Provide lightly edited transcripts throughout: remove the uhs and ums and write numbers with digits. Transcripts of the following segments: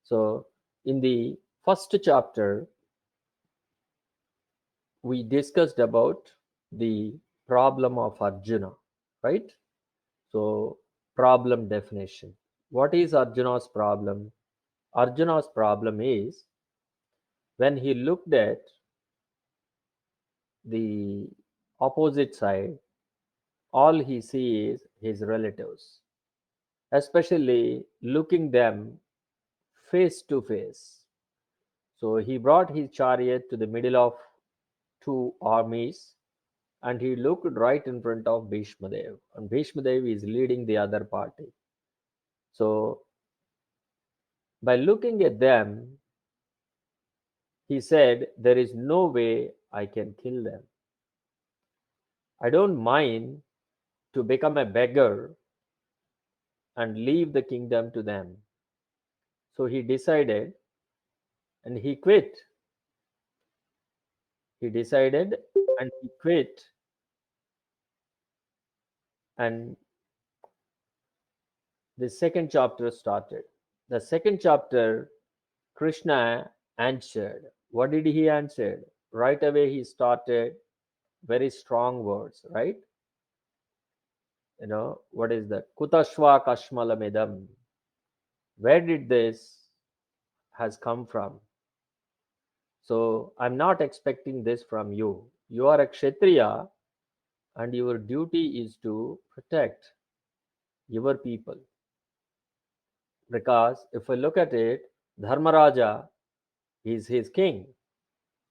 So, in the first chapter, we discussed about the problem of Arjuna, right? So, problem definition. What is Arjuna's problem? Arjuna's problem is when he looked at the opposite side, all he sees is his relatives, especially looking them face to face. So he brought his chariot to the middle of two armies and he looked right in front of Bhishma Dev, and Bhishma Dev is leading the other party. So by looking at them, he said, "There is no way I can kill them. I don't mind to become a beggar and leave the kingdom to them." So he decided and he quit. He decided and he quit. And the second chapter started. The second chapter, Krishna answered. What did he answer? Right away, he started very strong words, right? What is that? Kutashva kashmalamidam. Where did this has come from? So I'm not expecting this from you. You are a Kshatriya and your duty is to protect your people. Because if we look at it, Dharmaraja is his king.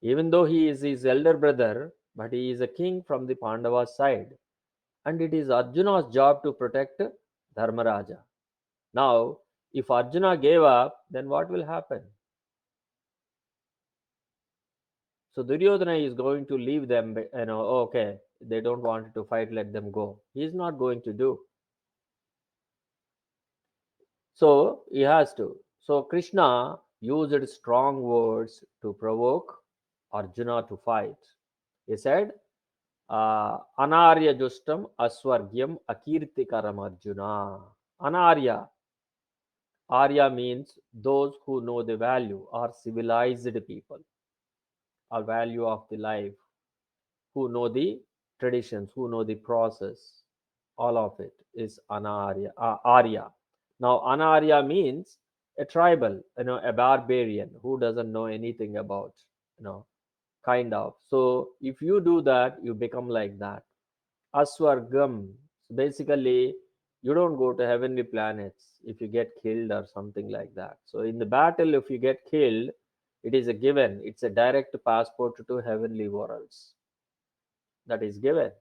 Even though he is his elder brother, but he is a king from the Pandava side. And it is Arjuna's job to protect Dharmaraja. Now, if Arjuna gave up, then what will happen? So Duryodhana is going to leave them, okay, they don't want to fight, let them go. He is not going to do. So he has to. So Krishna used strong words to provoke Arjuna to fight. He said, Anarya Justam Aswargyam Akirtikaram Arjuna. Anarya. Arya means those who know the value or civilized people or value of the life, who know the traditions, who know the process. All of it is Anarya, Arya. Now, Anarya means a tribal, a barbarian who doesn't know anything about, you know, kind of. So, if you do that, you become like that. Aswargam, basically, you don't go to heavenly planets if you get killed or something like that. So, in the battle, if you get killed, it is a given, it's a direct passport to heavenly worlds that is given.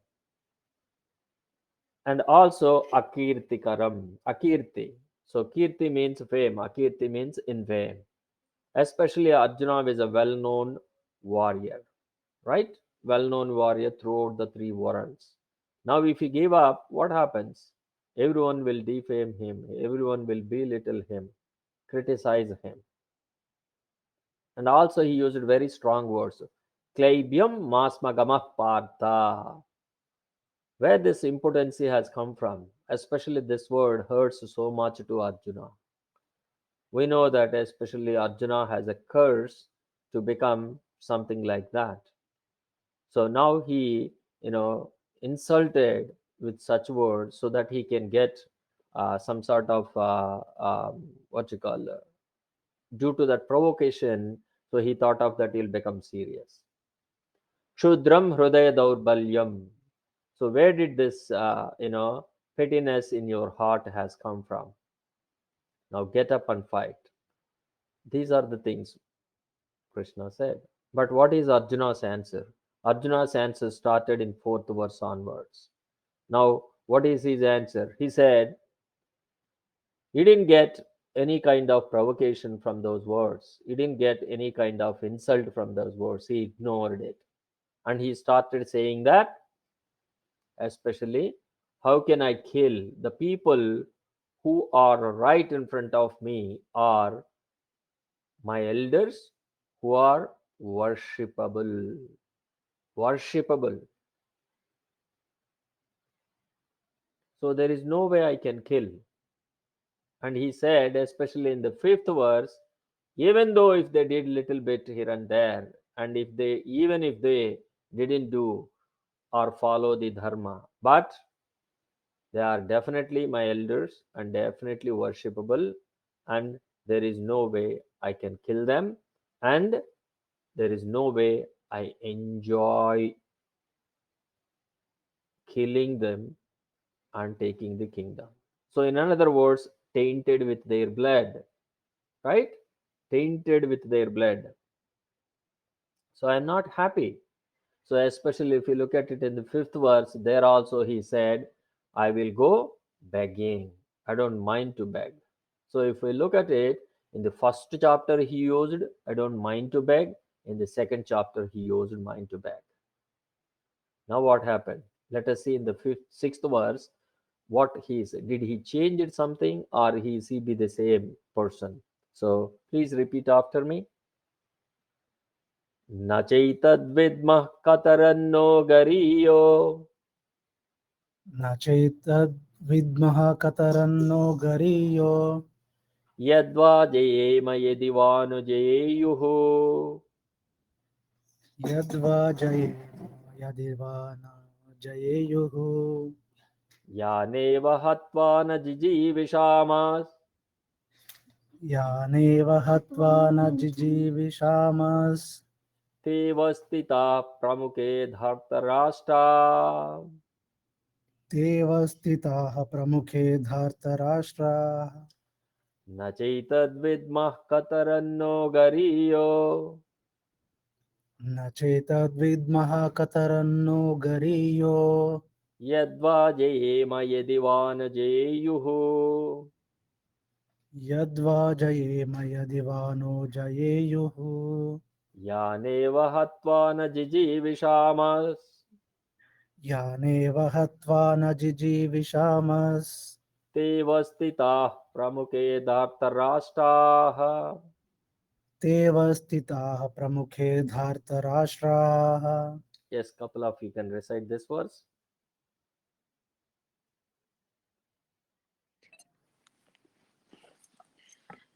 And also Akirtikaram, Akirti. So, Kirti means fame, Akirti means in fame. Especially Arjuna is a well known warrior, right? Well known warrior throughout the three worlds. Now, if he give up, what happens? Everyone will defame him, everyone will belittle him, criticize him. And also, he used very strong words. Klaibyam masmagamah partha. Where this impotency has come from, especially this word hurts so much to Arjuna. We know that especially Arjuna has a curse to become something like that. So now he, insulted with such words so that he can get some sort of what you call due to that provocation. So he thought of that he'll become serious. Shudram Hridaya Daurbalyam. So where did this, pettiness in your heart has come from? Now get up and fight. These are the things Krishna said. But what is Arjuna's answer? Arjuna's answer started in fourth verse onwards. Now, what is his answer? He said he didn't get any kind of provocation from those words. He didn't get any kind of insult from those words. He ignored it. And he started saying that, especially, how can I kill the people who are right in front of me are my elders who are worshipable. Worshipable. So there is no way I can kill. And he said, especially in the fifth verse, even though if they did little bit here and there, and if they even if they didn't do or follow the dharma, but they are definitely my elders and definitely worshipable, and there is no way I can kill them, and there is no way I enjoy killing them and taking the kingdom. So, in another words, tainted with their blood, right? Tainted with their blood. So, I'm not happy. So, especially if you look at it in the fifth verse, there also he said, I will go begging. I don't mind to beg. So, if we look at it, in the first chapter he used, I don't mind to beg. In the second chapter he used mind to beg. Now, what happened? Let us see in the sixth verse what he said. Did he change it something, or is he be the same person? So, please repeat after me. न चैतद्विद्मः कतरन्नो गरीयो न चैतद्विद्मः कतरन्नो गरीयो यद्वा जयेम यदि वा नु जयेयुः यद्वा जयेम यदि वा न जयेयुः यानेव हत्वा न जिजीविषामः यानेव हत्वा न जिजीविषामस् तेव स्थिताः प्रमुखे धर्तराष्ट्रा तेव स्थिताः प्रमुखे धार्तराष्ट्राः न चैतद्विद्मः कतरन्नो गरीयो न चेतद्विद्मः कतरन्नो गरीयो यद्वा जयेम यदि वा न जयेयुः यद्वा जयेम यदि वा नो जयेयुः यानेव हत्वा न जिजीविषामः यानेव हत्वा न जिजीविषामस् तेव स्थिताः प्रमुखे धार्तराष्ट्राः. तेव स्थिताः प्रमुखे धार्तराष्ट्राः Yes, couple of you can recite this verse.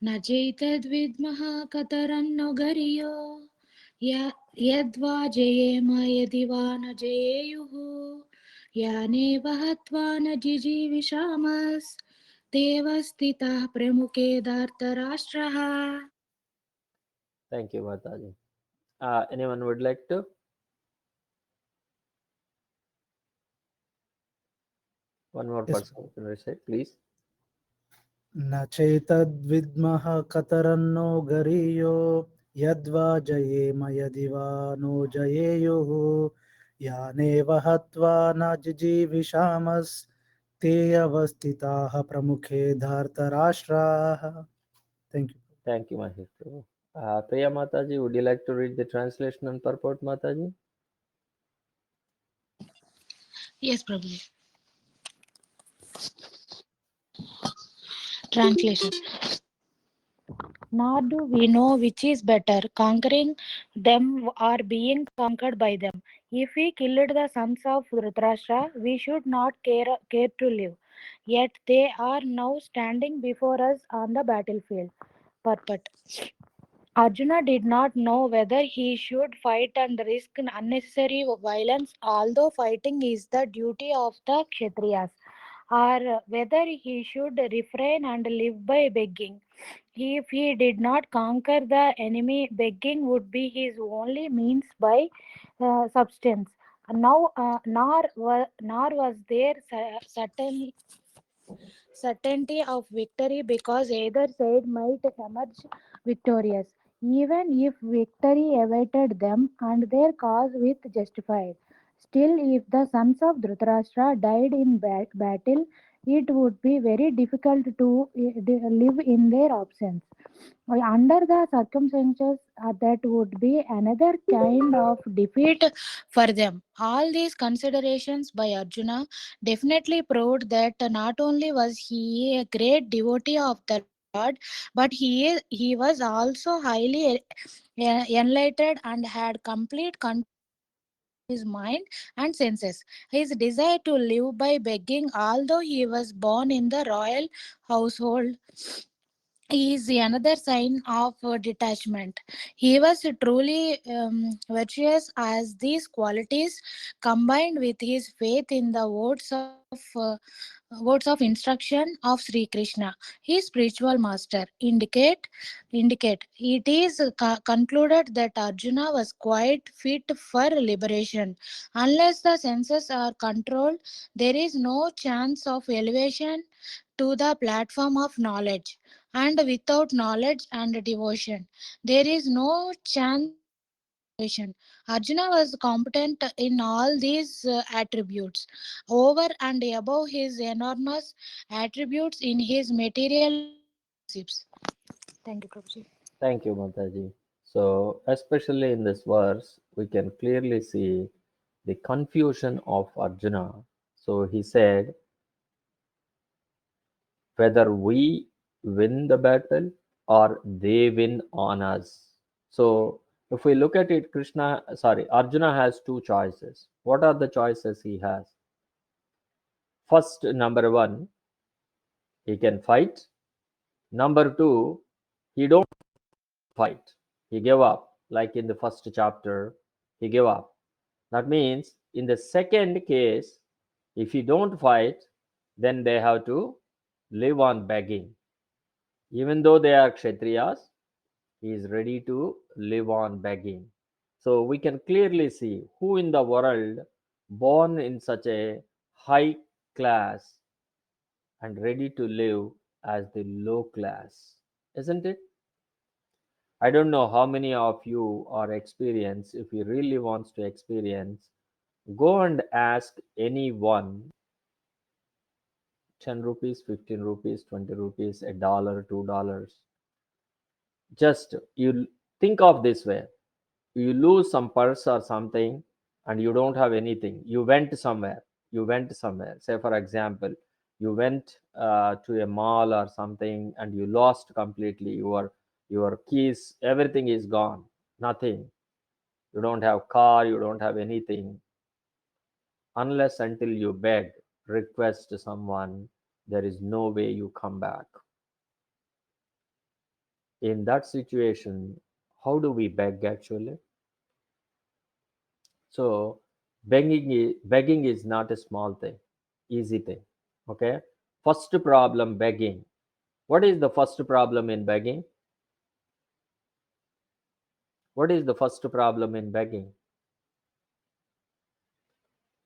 न चैतद्विद्मः कतरन्नो गरियो यद्वा जयेम यदि वा न जयेयुः यानेव हत्वा न जिजीविषामस्तेव स्थिताः प्रमुखे धार्तराष्ट्रः. Thank you, Mataji. Anyone would like to? One more Yes. person can recite, please. न चैतद्विद्मः कतरन्नो गरीयो यद्वा जयेम यदि वा नो जयेयुः यानेव हत्वा न जिजीविषामस् ते अवस्थिताः प्रमुखे धार्तराष्ट्राः. Thank you. Thank you, Mahesh. Priya Mataji, would you like to read the translation and purport, Mataji? Yes, Prabhu. Translation. Nor do we know which is better, conquering them or being conquered by them. If we killed the sons of Dhritarashtra, we should not care to live. Yet they are now standing before us on the battlefield. Purport. Arjuna did not know whether he should fight and risk unnecessary violence, although fighting is the duty of the Kshatriyas, or whether he should refrain and live by begging. If he did not conquer the enemy, begging would be his only means by substance. Nor was there certainty of victory because either side might emerge victorious, even if victory awaited them and their cause with justified. Still, if the sons of Dhritarashtra died in battle, it would be very difficult to live in their absence. Under the circumstances, that would be another kind of defeat for them. All these considerations by Arjuna definitely proved that not only was he a great devotee of the Lord, but he was also highly enlightened and had complete control over his mind and senses. His desire to live by begging, although he was born in the royal household, is another sign of detachment. He was truly virtuous as these qualities, combined with his faith in the words of instruction of Sri Krishna, his spiritual master, indicate it is concluded that Arjuna was quite fit for liberation. Unless the senses are controlled, there is no chance of elevation to the platform of knowledge, and without knowledge and devotion, there is no chance of liberation. Arjuna was competent in all these attributes, over and above his enormous attributes in his material relationships. Thank you, Prabhuji. Thank you, Mataji. So, especially in this verse, we can clearly see the confusion of Arjuna. So, he said, whether we win the battle or they win on us. So, if we look at it, Arjuna has two choices. What are the choices he has? First, number one, he can fight. Number two, he don't fight. He gave up. Like in the first chapter, he gave up. That means in the second case, if you don't fight, then they have to live on begging. Even though they are Kshatriyas, he is ready to live on begging. So we can clearly see who in the world born in such a high class and ready to live as the low class, isn't it? I don't know how many of you are experienced. If you really wants to experience, go and ask anyone 10 rupees, 15 rupees, 20 rupees, a dollar, $2. Just you think of this way. You lose some purse or something and you don't have anything. You went somewhere. You went somewhere. Say, for example, you went to a mall or something and you lost completely your keys, everything is gone. Nothing. You don't have car, you don't have anything. Unless until you beg, request someone, there is no way you come back. In that situation, how do we beg actually? So begging is not a small thing, easy thing. Okay. First problem, begging. What is the first problem in begging? What is the first problem in begging?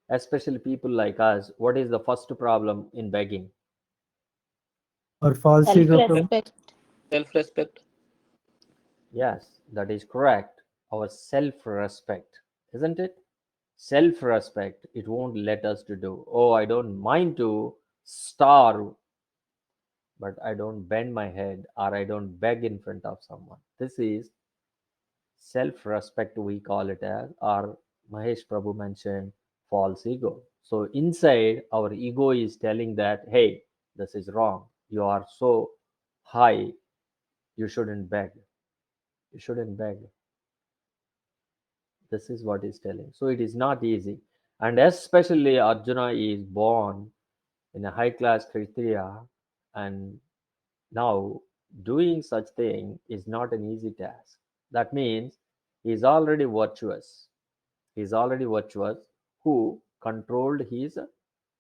Especially people like us, what is the first problem in begging? Or false Self ego, Prabhu. respect. Self-respect. Yes, that is correct. Our self-respect, isn't it? Self-respect, it won't let us to do. Oh, I don't mind to starve, but I don't bend my head or I don't beg in front of someone. This is self respect, we call it as, or Mahesh Prabhu mentioned false ego. So, inside, our ego is telling that, hey, this is wrong. You are so high, you shouldn't beg. You shouldn't beg. This is what he's telling. So, it is not easy. And especially, Arjuna is born in a high class Kshatriya, and now, doing such thing is not an easy task. That means he is already virtuous. He is already virtuous who controlled his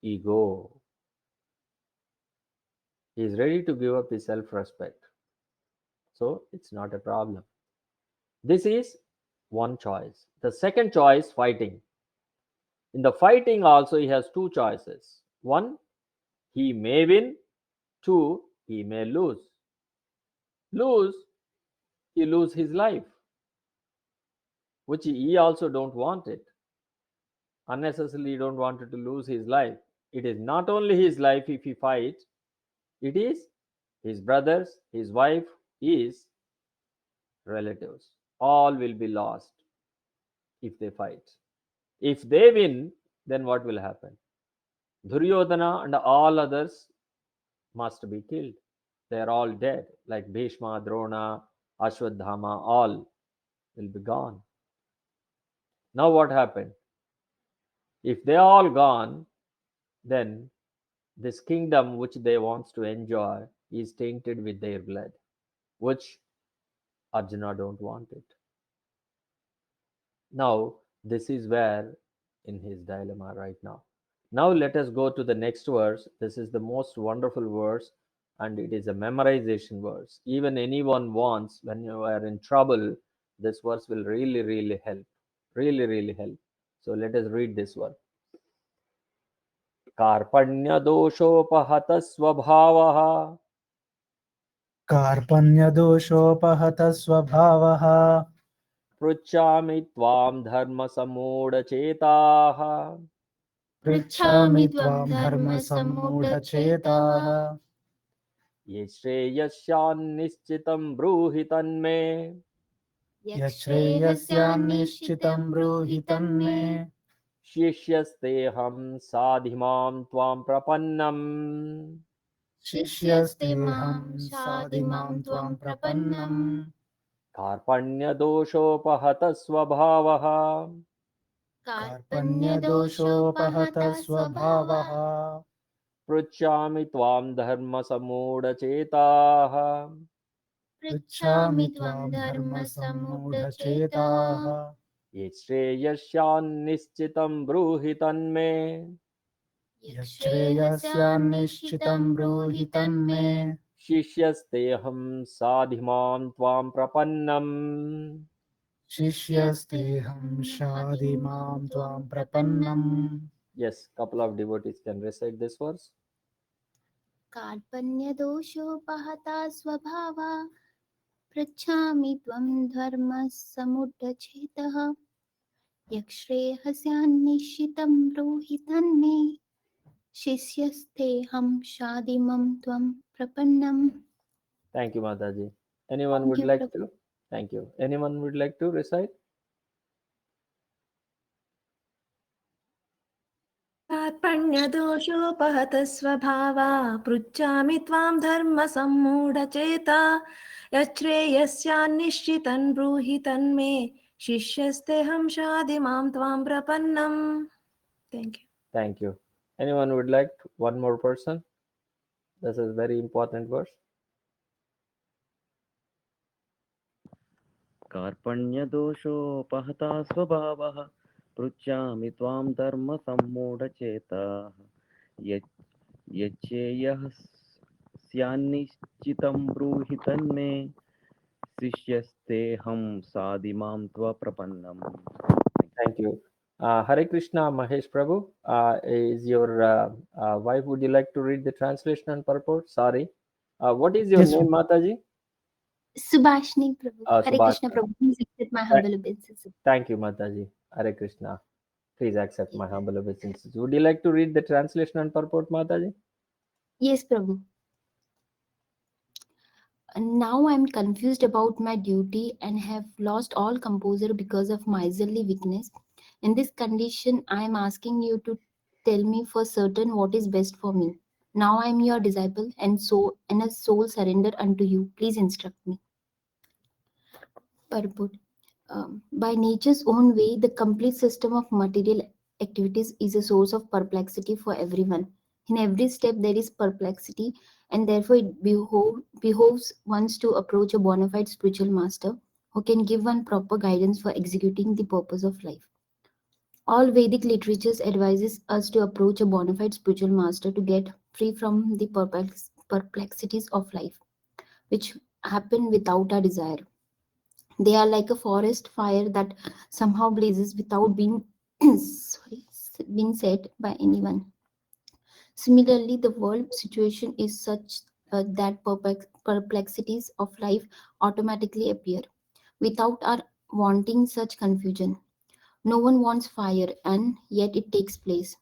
ego. He is ready to give up his self-respect. So it's not a problem. This is one choice. The second choice, fighting. In the fighting also he has two choices. One, he may win. Two, he may lose. Lose, he lose his life, which he also don't want it. Unnecessarily don't want to lose his life. It is not only his life if he fights, it is his brothers, his wife, his relatives. All will be lost if they fight. If they win, then what will happen? Duryodhana and all others must be killed. They are all dead, like Bhishma, Drona, Ashwadhama, all will be gone. Now what happened? If they are all gone, then this kingdom which they wants to enjoy is tainted with their blood. which Arjuna don't want it. Now, this is where in his dilemma right now. Now, let us go to the next verse. This is the most wonderful verse, and it is a memorization verse. Even anyone wants, when you are in trouble, this verse will really, really help. Really, really help. So, let us read this one. कार्पण्यदोषोपहतः स्वभावः कार्पण्यदोषोपहतः स्वभावः पृच्छामि त्वां धर्मसम्मूढचेताः पृच्छामि त्वां धर्मसम्मूढचेताः ये श्रेयस्यान्निश्चितं ब्रूहि तन्मे यच्छ्रेयस्यान्निश्चितं ब्रूहि तन्मे शिष्यस्तेऽहं साधिमां त्वां प्रपन्नम् शिष्यस्तेऽहं साधिमां त्वां प्रपन्नम् कार्पण्यदोषोपहतः स्वभावः कार्पण्यदोषोपहतः स्वभावः पृच्छामि त्वां धर्मसम्मूढचेताः पृच्छामि त्वां धर्मसम्मूढचेताः ये श्रेयस्यान्निश्चितं ब्रूहि तन्मे यच्छ्रेयस्यान्निश्चितं ब्रूहि तन्मे शिष्यस्तेऽहं साधिमां त्वां प्रपन्नम् शिष्यस्तेऽहं शाधिमां त्वां प्रपन्नम् Yes, couple of devotees can recite this verse. कार्पण्यदोषोपहता स्वभावा पृच्छामि त्वं धर्मसमुद्धचेतः यक्ष्रेहस्यान्निश्चितं ब्रूहि तन्मे शिष्यस्तेऽहं शादिमं त्वं प्रपन्नम्. Thank you, Mataji. Anyone Thank would you, like Prabhu. to? Thank you. Anyone would like to recite? कार्पण्यदोषोपहतः स्वभावा पृच्छामि त्वां धर्मसम्मूढचेता यच्छ्रेयस्यान्निश्चितं ब्रूहि तन्मे शिष्यस्तेऽहं शाधिमां त्वां प्रपन्नम्. Thank you. Thank you. Anyone would like one more person? This is very important verse. कार्पण्यदोषोपहता स्वभावः पृच्छामि त्वां धर्मसम्मूढचेताः यच्चेयः स्यान्निश्चितं ब्रूहि तन्मे शिष्यस्तेऽहं साधिमां प्रपन्नम्. Thank you. Hare Krishna, Mahesh Prabhu. Is your wife? Would you like to read the translation and purport? Sorry. What is your Yes, name, Mataji? Subhashini Prabhu. Hare Krishna Subhashini. Prabhu. Please accept my Tha- humble obeisances. Thank you, Mataji. Hare Krishna. Please accept my humble obeisances. Would you like to read the translation and purport, Mataji? Yes, Prabhu. Now I'm confused about my duty and have lost all composure because of miserly weakness. In this condition, I am asking you to tell me for certain what is best for me. Now I am your disciple and a soul surrender unto you. Please instruct me. Purport. By nature's own way, the complete system of material activities is a source of perplexity for everyone. In every step, there is perplexity, and therefore it behoves ones to approach a bona fide spiritual master who can give one proper guidance for executing the purpose of life. All Vedic literatures advises us to approach a bona fide spiritual master to get free from the perplexities of life, which happen without our desire. They are like a forest fire that somehow blazes without being sorry, being set by anyone. Similarly, the world situation is such that perplexities of life automatically appear without our wanting such confusion. No one wants fire, and yet it takes place,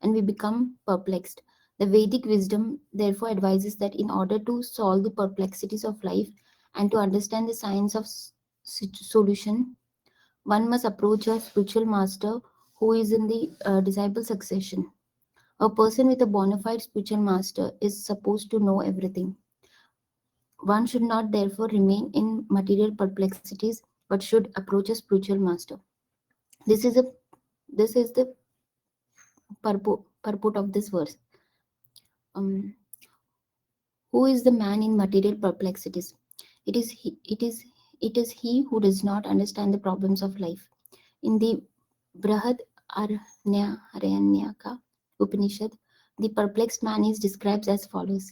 and we become perplexed. The Vedic wisdom therefore advises that in order to solve the perplexities of life and to understand the science of solution, one must approach a spiritual master who is in the disciple succession. A person with a bona fide spiritual master is supposed to know everything. One should not therefore remain in material perplexities but should approach a spiritual master. This is a this is the purport of this verse. Um, who is the man in material perplexities? It is he who does not understand the problems of life. In the Aranyaka Upanishad, the perplexed man is described as follows.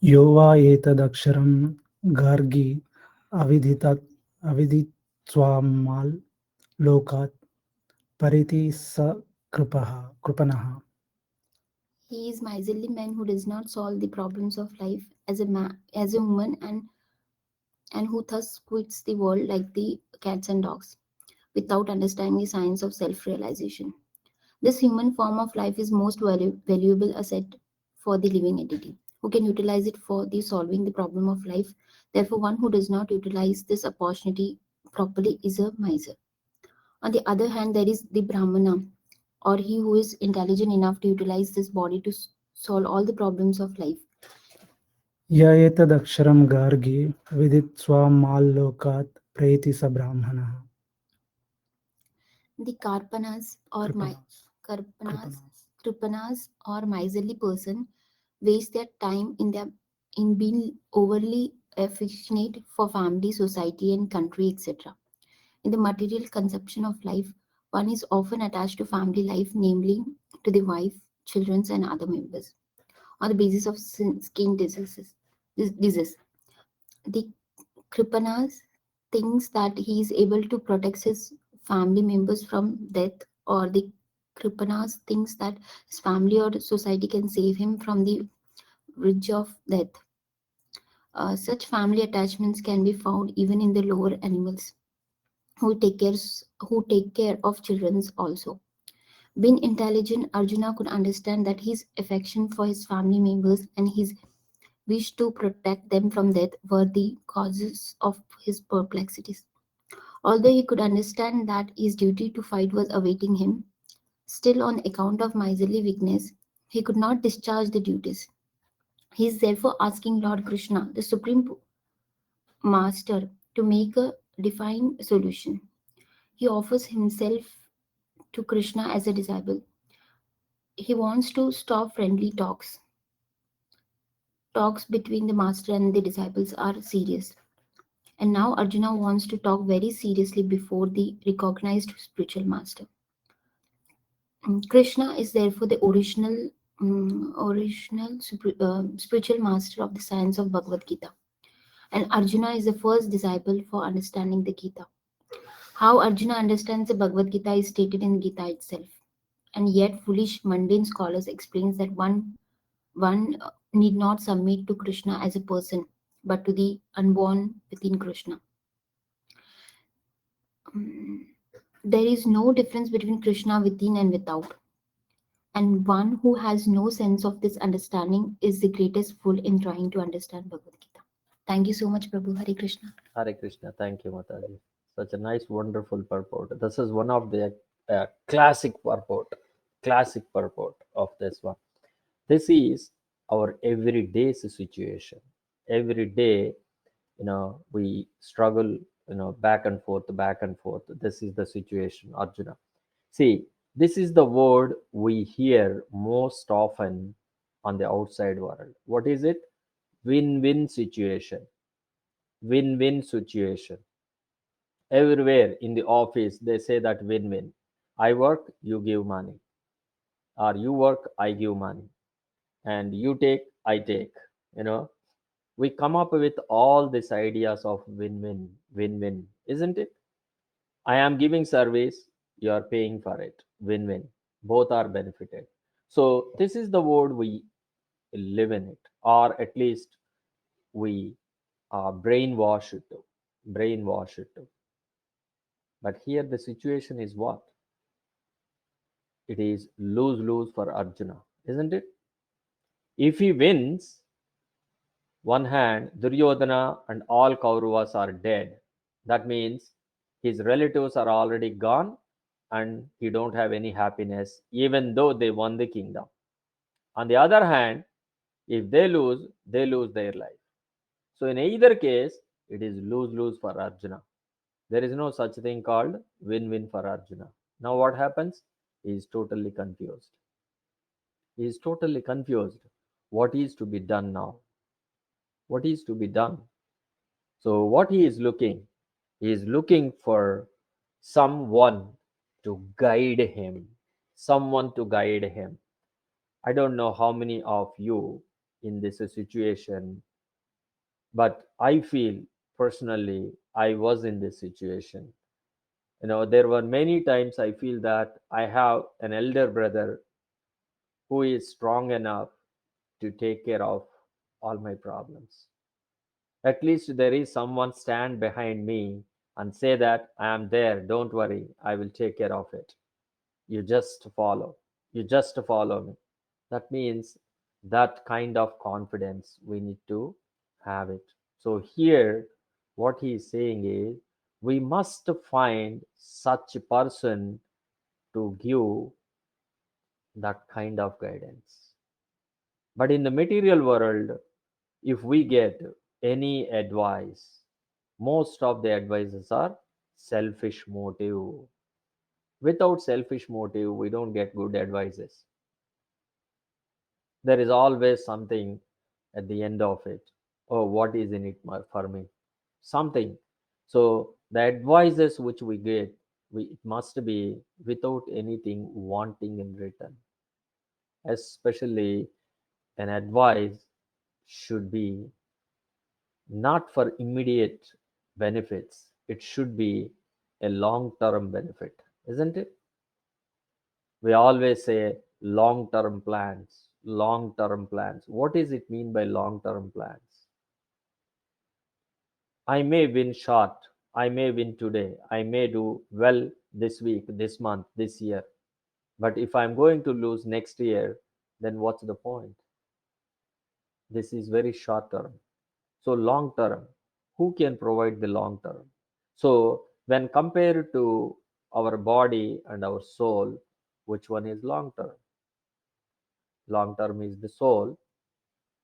यो वा एतदक्षरं गार्गी अविदिता अविदित्वामाल् लोकात् परिति स कृपणः. He is miserly man who does not solve the problems of life as a man, as a woman, and who thus quits the world like the cats and dogs, without understanding the science of self-realization. This human form of life is most valuable asset for the living entity, who can utilize it for the solving the problem of life. Therefore, one who does not utilize this opportunity properly is a miser. On the other hand, there is the Brahmana, or he who is intelligent enough to utilize this body to solve all the problems of life. य एतदक्षरं गार्गी विदित्वामाल् लोकात् प्रैति स ब्राह्मणः. The Karpanas or Kripanas. Kripanas or miserly person waste their time in being overly affectionate for family, society, and country, etc. In the material conception of life, one is often attached to family life, namely to the wife, children, and other members, on the basis of skin diseases. Disease. The Kripanas thinks that he is able to protect his family members from death, or the Kripanas thinks that his family or society can save him from the bridge of death. Such family attachments can be found even in the lower animals who take care of children also. Being intelligent, Arjuna could understand that his affection for his family members and his wish to protect them from death were the causes of his perplexities. Although he could understand that his duty to fight was awaiting him, still on account of miserly weakness, he could not discharge the duties. He is therefore asking Lord Krishna, the Supreme Master, to make a divine solution. He offers himself to Krishna as a disciple. He wants to stop friendly talks. Talks between the master and the disciples are serious. And now Arjuna wants to talk very seriously before the recognized spiritual master. Krishna is therefore the original spiritual master of the science of Bhagavad Gita. And Arjuna is the first disciple for understanding the Gita. How Arjuna understands the Bhagavad Gita is stated in Gita itself. And yet foolish mundane scholars explains that one need not submit to Krishna as a person, but to the unborn within Krishna. Mm, There is no difference between Krishna within and without. And one who has no sense of this understanding is the greatest fool in trying to understand Bhagavad Gita. Thank you so much, Prabhu. Hare Krishna. Hare Krishna. Thank you, Mataji. Such a nice, wonderful purport. This is one of the classic purport of this one. This is our everyday situation. Every day, we struggle, back and forth, back and forth. This is the situation, Arjuna. See, this is the word we hear most often on the outside world. What is it? Win-win situation. Win-win situation. Everywhere in the office, they say that win-win. I work, you give money. Or you work, I give money. And you take, I take. You know, we come up with all these ideas of win-win, win-win, isn't it? I am giving service, you are paying for it. Win-win. Both are benefited. So this is the word we live in it, or at least we brainwash it to. Brainwash it to. But here the situation is what? It is lose-lose for Arjuna, isn't it? If he wins, one hand, Duryodhana and all Kauravas are dead. That means his relatives are already gone and he don't have any happiness even though they won the kingdom. On the other hand, if they lose their life. So in either case, it is lose-lose for Arjuna. There is no such thing called win-win for Arjuna. Now what happens? He is totally confused. He is totally confused. What is to be done now? What is to be done? So what he is looking? He is looking for someone to guide him, someone to guide him. I don't know how many of you in this situation, but I feel personally I was in this situation. There were many times I feel that I have an elder brother who is strong enough to take care of all my problems. At least there is someone stand behind me and say that I am there, don't worry, I will take care of it. You just follow. You just follow me. That means that kind of confidence we need to have it. So here what he is saying is we must find such a person to give that kind of guidance. But in the material world, if we get any advice, most of the advices are selfish motive. Without selfish motive, we don't get good advices. There is always something at the end of it. Oh, what is in it for me? Something. So the advices which we get, it must be without anything wanting in return. Especially an advice should be not for immediate benefits. It should be a long term benefit, isn't it? We always say long term plans, long term plans. What does it mean by long term plans? I may win short, I may win today, I may do well this week, this month, this year. But if I'm going to lose next year, then what's the point? This is very short term. So, long term, who can provide the long term? So, when compared to our body and our soul, which one is long term? Long term is the soul,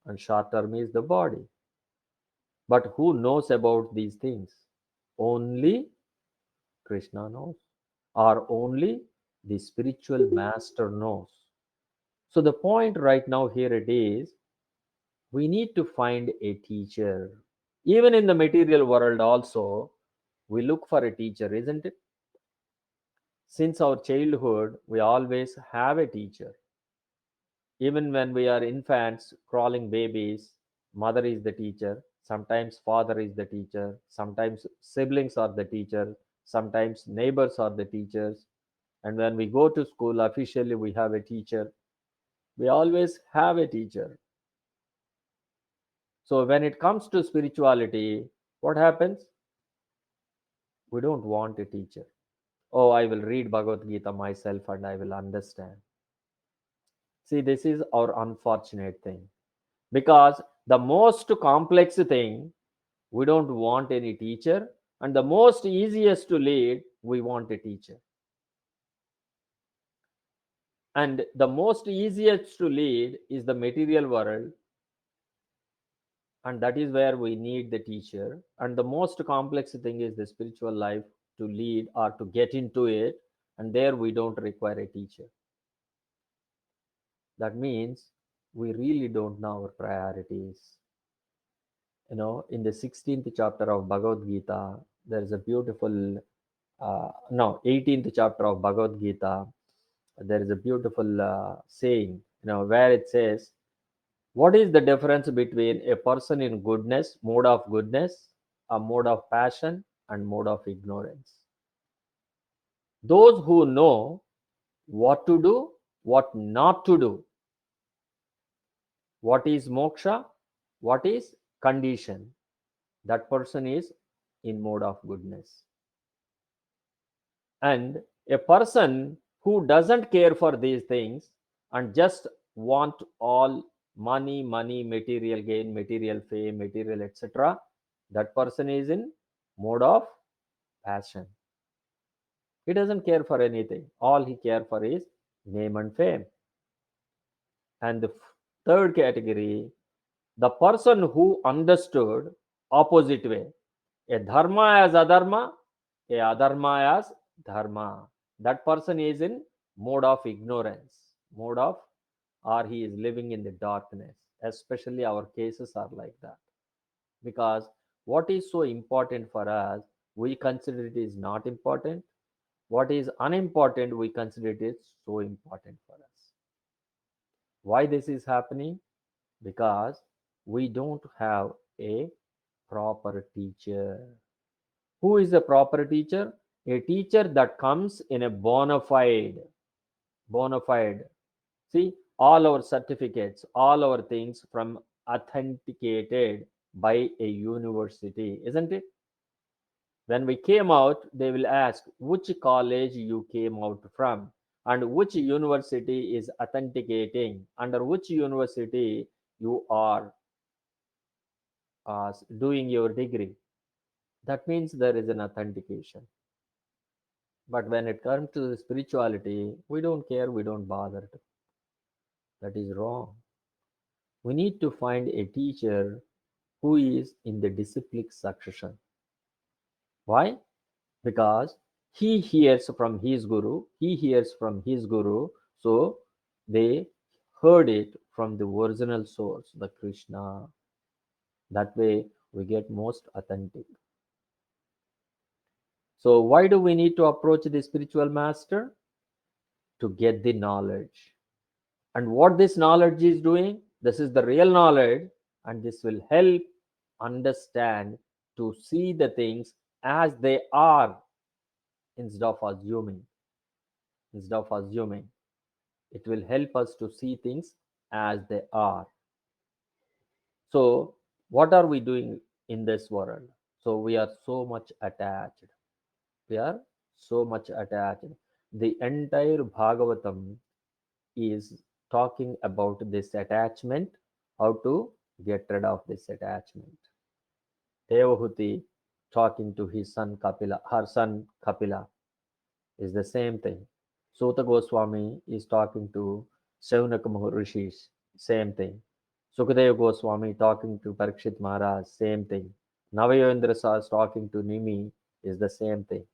and short term is the body. But who knows about these things? Only Krishna knows, or only the spiritual master knows. So, the point right now here it is we need to find a teacher. Even in the material world, also, we look for a teacher, isn't it? Since our childhood, we always have a teacher. Even when we are infants, crawling babies, mother is the teacher. Sometimes father is the teacher. Sometimes siblings are the teacher. Sometimes neighbors are the teachers. And when we go to school, officially we have a teacher. We always have a teacher. So when it comes to spirituality, what happens? We don't want a teacher. Oh, I will read Bhagavad Gita myself and I will understand. See, this is our unfortunate thing. Because the most complex thing, we don't want any teacher. And the most easiest to lead, we want a teacher. And the most easiest to lead is the material world. And that is where we need the teacher. And the most complex thing is the spiritual life to lead or to get into it. And there we don't require a teacher. That means we really don't know our priorities. In the 16th chapter of Bhagavad Gita, there is a beautiful, no, 18th chapter of Bhagavad Gita, there is a beautiful saying, where it says, what is the difference between a person in goodness, mode of goodness, a mode of passion, and mode of ignorance? Those who know what to do, what not to do, what is moksha, what is condition, that person is in mode of goodness. And a person who doesn't care for these things and just want all money, material gain, material fame, material etc., that person is in mode of passion. He doesn't care for anything. All he cares for is name and fame. And the third category, the person who understood opposite way, a dharma as adharma, a adharma as dharma. That person is in mode of ignorance, mode of, or he is living in the darkness. Especially our cases are like that. Because what is so important for us, we consider it is not important. What is unimportant, we consider it is so important for us. Why this is happening? Because we don't have a proper teacher. Who is a proper teacher? A teacher that comes in a bona fide. See, all our certificates, all our things from authenticated by a university, isn't it? When we came out, they will ask which college you came out from and which university is authenticating, under which university you are doing your degree. That means there is an authentication. But when it comes to spirituality, we don't care, we don't bother. That is wrong. We need to find a teacher who is in the disciplic succession. Why? Because he hears from his guru, he hears from his guru, so they heard it from the original source, the Krishna. That way we get most authentic. So why do we need to approach the spiritual master? To get the knowledge. And what this knowledge is doing, this is the real knowledge, and this will help understand to see the things as they are instead of assuming. Instead of assuming, it will help us to see things as they are. So, what are we doing in this world? So, we are so much attached. We are so much attached. The entire Bhagavatam is talking about this attachment, how to get rid of this attachment. Devahuti talking to his son Kapila, her son Kapila, is the same thing. Sota Goswami is talking to Shaunaka Maharishi, same thing. Sukadeva Goswami talking to Parikshit Maharaj, same thing. Navayendra Sas talking to Nimi is the same thing.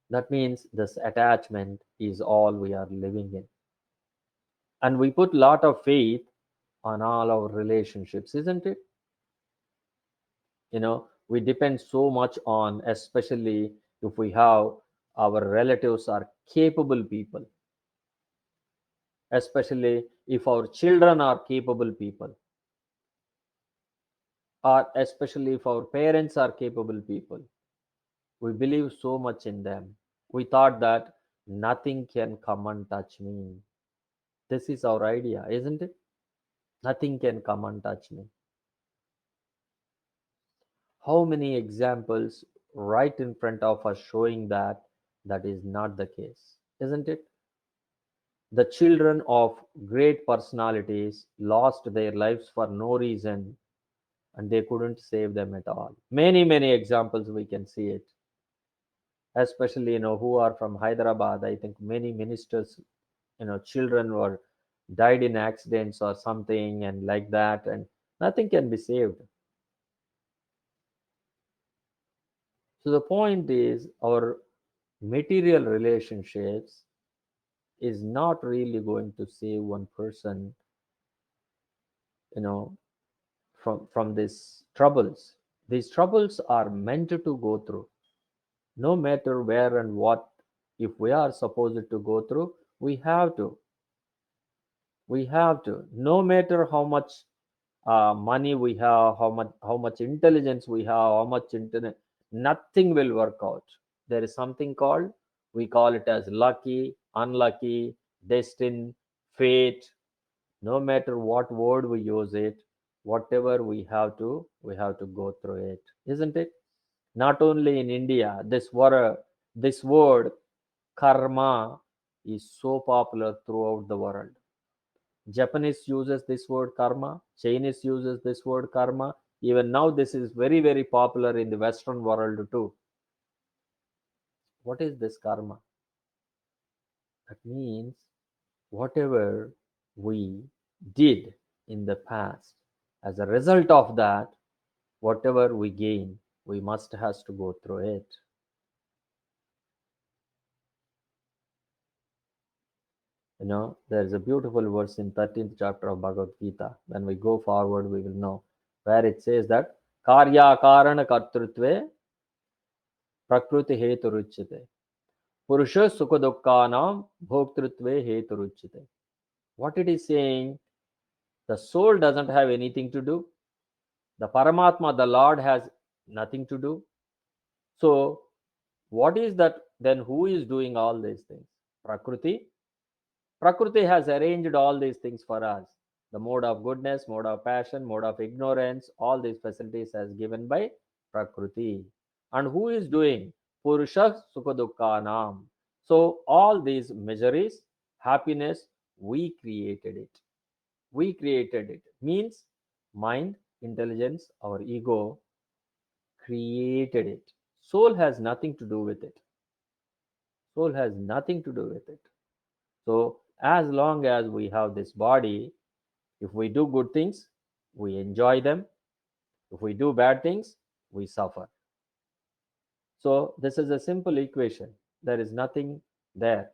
That means this attachment is all we are living in. And we put lot of faith on all our relationships, isn't it? We depend so much on, especially if we have our relatives are capable people, especially if our children are capable people, or especially if our parents are capable people. We believe so much in them. We thought that nothing can come and touch me. This is our idea, isn't it? Nothing can come and touch me. How many examples right in front of us showing that that is not the case, isn't it? The children of great personalities lost their lives for no reason, and they couldn't save them at all. Many, many examples we can see it, especially who are from Hyderabad. I think many ministers, children were died in accidents or something, and like that, and nothing can be saved. So the point is, our material relationships is not really going to save one person, you know, from these troubles. These troubles are meant to go through, no matter where and what. If we are supposed to go through, we have to. We have to. No matter how much money we have, how much intelligence we have, how much internet, nothing will work out. There is something called, we call it as lucky, unlucky, destined, fate. No matter what word we use it, whatever we have to go through it, isn't it? Not only in India, this word karma is so popular throughout the world. Japanese uses this word karma, Chinese uses this word karma. Even now, this is very, very popular in the Western world too. What is this karma? That means whatever we did in the past, as a result of that, whatever we gain, we must has to go through it. There is a beautiful verse in 13th chapter of Bhagavad Gita. When we go forward, we will know where it says that Karya kartritve prakriti heturuchyate. Purusha sukha bhoktritve heturuchyate. What it is saying, the soul doesn't have anything to do. The Paramatma, the Lord, has nothing to do. So, what is that? Then who is doing all these things? Prakriti. Prakriti has arranged all these things for us. The mode of goodness, mode of passion, mode of ignorance, all these facilities as given by Prakriti. And who is doing? Purusha Sukha. So all these miseries, happiness, we created it. We created it. Means mind, intelligence, our ego created it. Soul has nothing to do with it. Soul has nothing to do with it. So, as long as we have this body, if we do good things, we enjoy them. If we do bad things, we suffer. So, this is a simple equation. There is nothing there.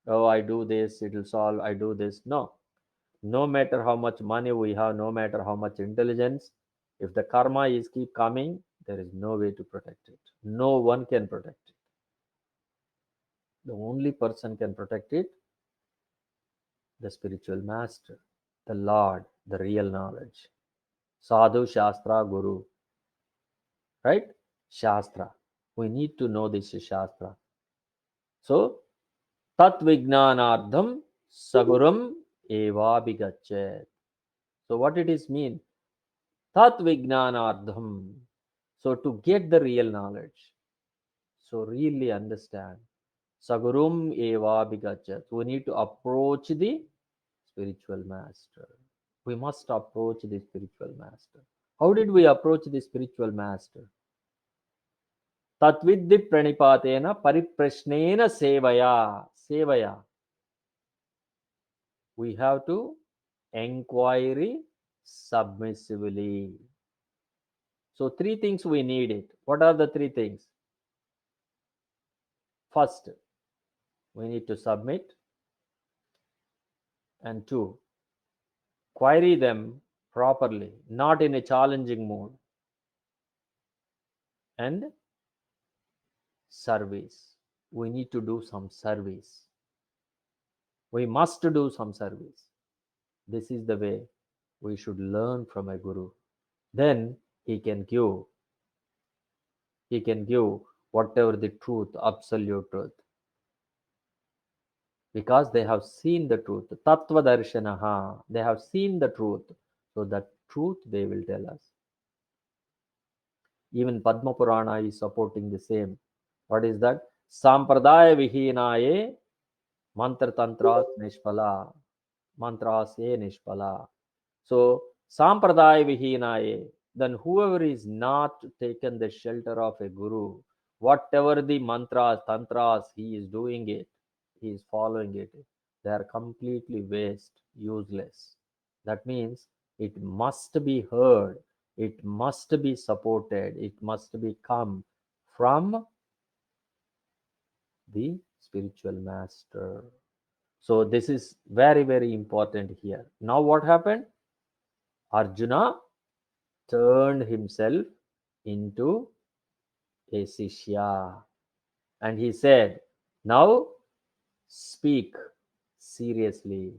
Oh, I do this, it will solve. I do this. No. No matter how much money we have, no matter how much intelligence, if the karma is keep coming, there is no way to protect it. No one can protect it. The only person can protect it, the spiritual master, the Lord, the real knowledge. Sadhu, Shastra, Guru, right? Shastra. We need to know this Shastra. So, Tat Vijnanardham Saguram Eva Bigachet. So, what it is mean? Tat Vijnanardham. So, to get the real knowledge, so really understand. Sagurum Eva Bigachet. We need to approach the spiritual master. We must approach the spiritual master. How did we approach the spiritual master? Tatviddi pranipatena pariprashnena sevaya. Sevaya. We have to inquiry submissively. So, three things we need it. What are the three things? First, we need to submit. And two, query them properly, not in a challenging mode. And service. We need to do some service. We must do some service. This is the way we should learn from a guru. Then he can give whatever the truth, absolute truth. Because they have seen the truth. Tattva darshanaha. They have seen the truth. So that truth they will tell us. Even Padma Purana is supporting the same. What is that? Sampradaya vihinaye mantra tantras nishpala. Mantras ye nishpala. So, sampradaya vihinaye, then whoever is not taken the shelter of a guru, whatever the mantras, tantras, he is doing it, he is following it, they are completely waste, useless. That means it must be heard, it must be supported, it must be come from the spiritual master. So, this is very, very important here. Now, what happened? Arjuna turned himself into a Sishya and he said, now speak seriously.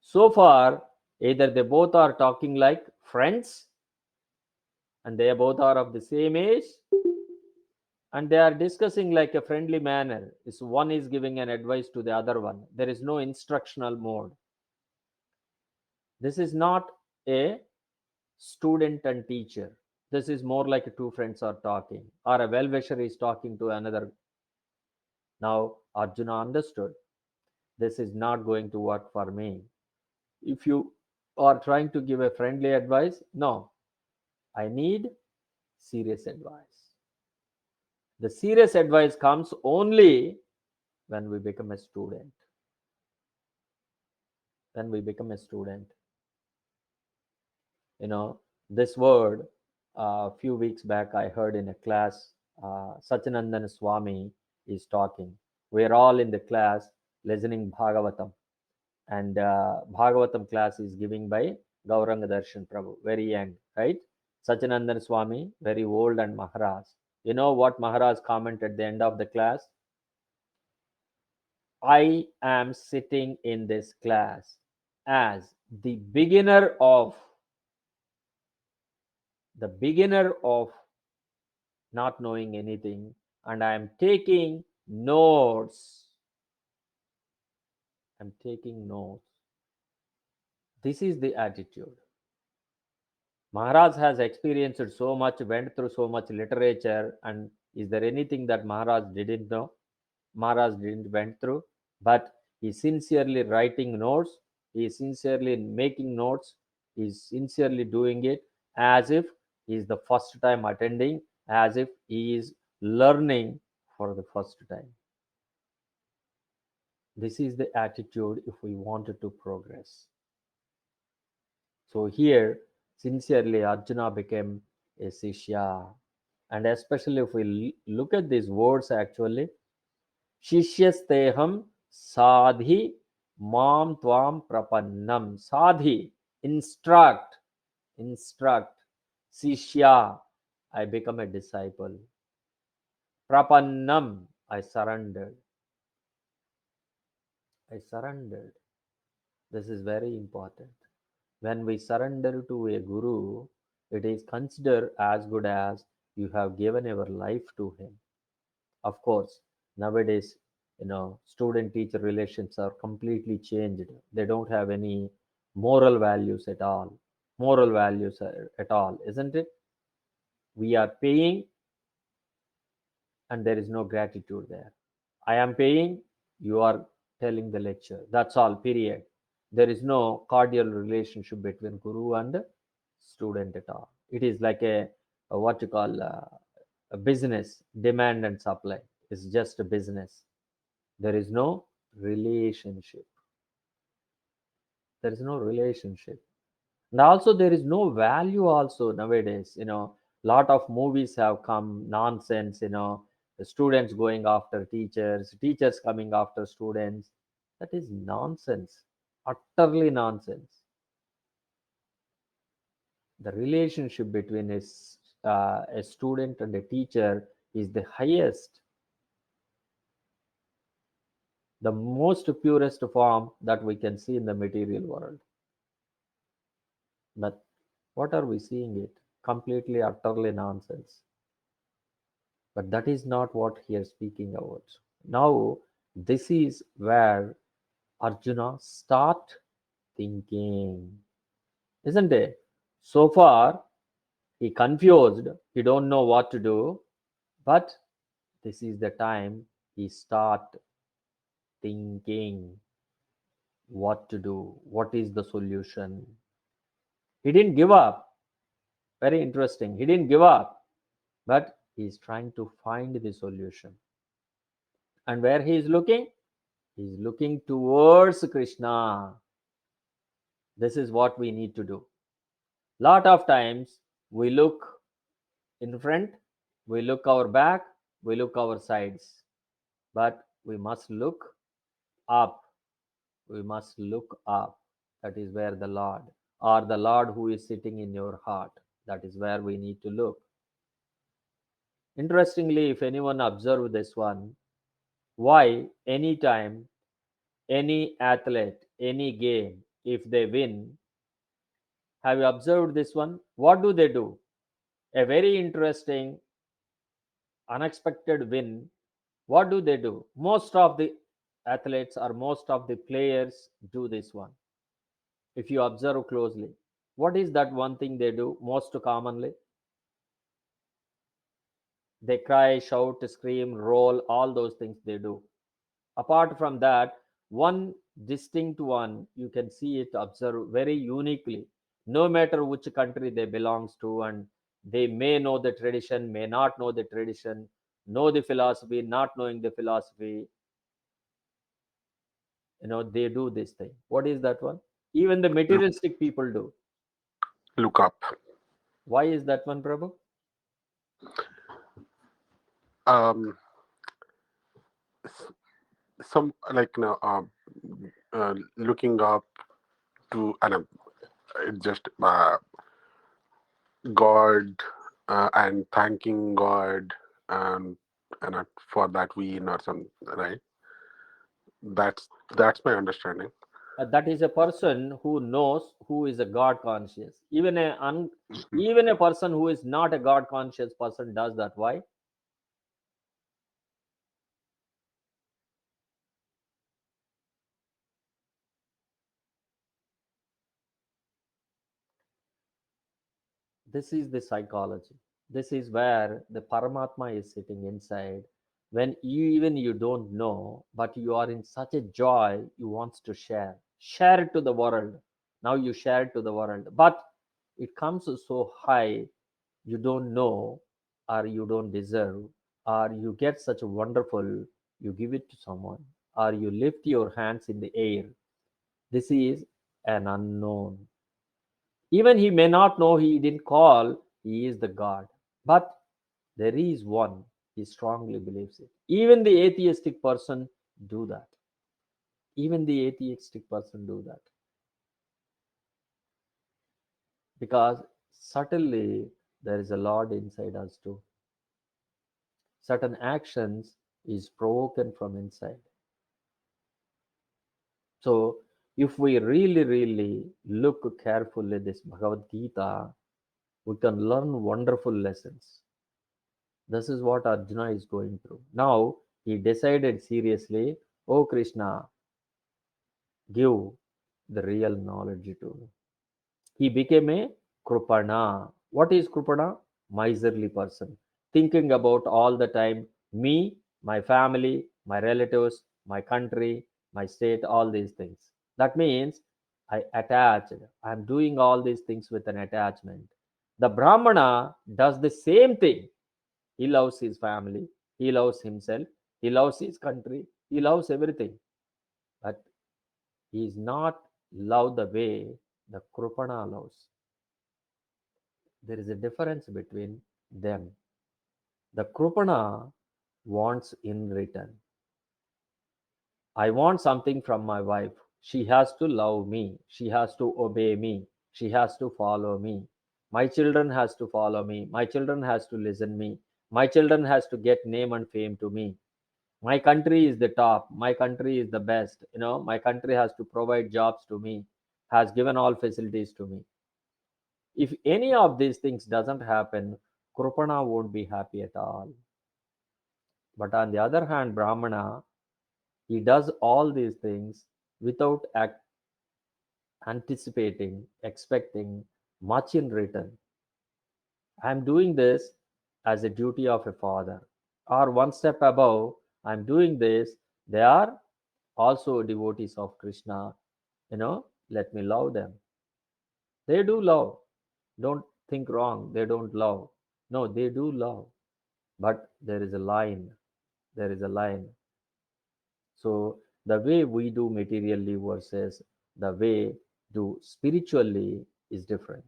So far, either they both are talking like friends and they both are of the same age and they are discussing like a friendly manner. Is one is giving an advice to the other one. There is no instructional mode. This is not a student and teacher. This is more like two friends are talking, or a well-wisher is talking to another. Now, Arjuna understood this is not going to work for me. If you are trying to give a friendly advice, no, I need serious advice. The serious advice comes only when we become a student. When we become a student. You know, this word, a few weeks back, I heard in a class, Sachinandan Swami is talking. We're all in the class listening Bhagavatam. And Bhagavatam class is given by Gauranga Darshan Prabhu, very young, right? Sachinandan Swami, very old and Maharaj. You know what Maharaj commented at the end of the class? I am sitting in this class as the beginner of not knowing anything, and I am taking notes. I'm taking notes. This is the attitude. Maharaj has experienced so much, went through so much literature, and is there anything that Maharaj didn't know? Maharaj didn't went through, but he's sincerely writing notes, he's sincerely making notes, he's sincerely doing it as if he is the first time attending, as if he is learning for the first time. This is the attitude if we wanted to progress. So here, sincerely, Arjuna became a Sishya. And especially if we look at these words actually, Shishyasteham sadhi mam tvam prapannam. Sadhi, instruct, instruct. Sishya, I become a disciple. Prapannam, I surrendered. I surrendered. This is very important. When we surrender to a guru, it is considered as good as you have given your life to him. Of course, nowadays, student teacher relations are completely changed. They don't have any moral values at all. Moral values at all, isn't it? We are paying and there is no gratitude there. I am paying, you are telling the lecture. That's all, period. There is no cordial relationship between guru and student at all. It is like a what you call a business, demand and supply. It's just a business. There is no relationship. There is no relationship. And also there is no value also nowadays. Lot of movies have come nonsense, the students going after teachers, teachers coming after students. That is nonsense, utterly nonsense. The relationship between a student and a teacher is the highest, the most purest form that we can see in the material world. But what are we seeing it? Completely, utterly nonsense. But that is not what he is speaking about. Now, this is where Arjuna start thinking, isn't it? So far, he confused, he don't know what to do, but this is the time he start thinking what to do, what is the solution. He didn't give up. Very interesting. He didn't give up, but he's trying to find the solution. And where he is looking? He's looking towards Krishna. This is what we need to do. Lot of times we look in front, we look our back, we look our sides, but we must look up. We must look up. That is where the Lord, or the Lord who is sitting in your heart, that is where we need to look. Interestingly, if anyone observe this one, why anytime any athlete, any game, if they win, have you observed this one? What do they do? A very interesting, unexpected win. What do they do? Most of the athletes or most of the players do this one. If you observe closely, what is that one thing they do most commonly? They cry, shout, scream, roll, all those things they do. Apart from that, one distinct one you can see it, observe very uniquely, no matter which country they belongs to, and they may know the tradition, may not know the tradition, know the philosophy, not knowing the philosophy, they do this thing. What is that one? Even the Look, materialistic people do. look up. Why is that one, Prabhu? Um, s- some like looking up to, and it just God and thanking God and for that win or some, right? That's my understanding. That is a person who knows who is a God conscious. Mhm. Even a person who is not a God conscious person does that. Why? This is the psychology. This is where the Paramatma is sitting inside. When even you don't know, but you are in such a joy, you want to share. Share it to the world. Now you share it to the world. But it comes so high, you don't know, or you don't deserve, or you get such a wonderful, you give it to someone, or you lift your hands in the air. This is an unknown. Even he may not know, he didn't call, he is the God. But there is one, he strongly believes it. Even the atheistic person do that. Even the atheistic person do that. Because subtly there is a Lord inside us too. Certain actions is provoken from inside. So if we really, really look carefully this Bhagavad Gita, we can learn wonderful lessons. This is what Arjuna is going through. Now he decided seriously, oh Krishna, give the real knowledge to me. He became a Krupana. What is Krupana? Miserly person. Thinking about all the time me, my family, my relatives, my country, my state, all these things. That means I attached. I'm doing all these things with an attachment. The Brahmana does the same thing. He loves his family. He loves himself. He loves his country. He loves everything. But he is not love the way the Krupana loves. There is a difference between them. The Krupana wants in return. I want something from my wife. She has to love me. She has to obey me. She has to follow me. My children has to follow me. My children has to listen me. My children has to get name and fame to me. My country is the top. My country is the best. My country has to provide jobs to me, has given all facilities to me. If any of these things doesn't happen, Krupana won't be happy at all. But on the other hand, Brahmana, he does all these things without anticipating, expecting much in return. I'm doing this as a duty of a father. Or one step above, I'm doing this. They are also devotees of Krishna. Let me love them. They do love. Don't think wrong. They don't love. No, they do love. But there is a line. There is a line. So the way we do materially versus the way do spiritually is different.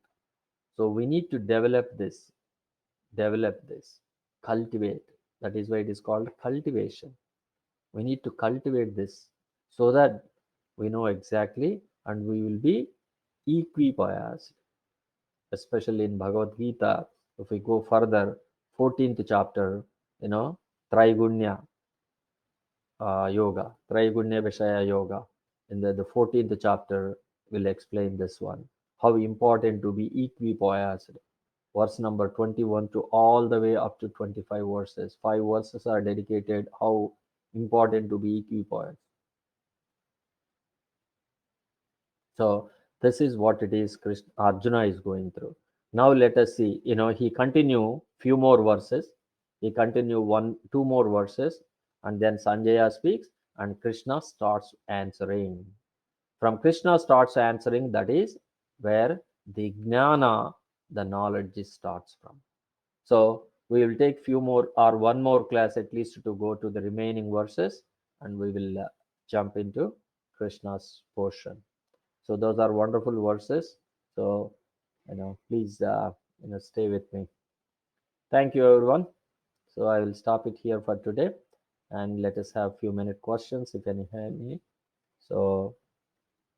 So we need to develop this, cultivate. That is why it is called cultivation. We need to cultivate this so that we know exactly and we will be equipoised, especially in Bhagavad Gita. If we go further, 14th chapter, Traigunya yoga, Traigunya Vishaya yoga. In the 14th chapter will explain this one. How important to be equipoised. Verse number 21 to all the way up to 25 verses. 5 verses are dedicated how important to be equipoised. So this is what it is Arjuna is going through. Now let us see. He continue few more verses. He continue two more verses, and then Sanjaya speaks, and Krishna starts answering. From Krishna starts answering, that is where the jnana, the knowledge starts from. So we will take few more or one more class at least to go to the remaining verses, and we will jump into Krishna's portion. So those are wonderful verses. So please stay with me. Thank you, everyone. So I will stop it here for today, and let us have few minute questions if any. So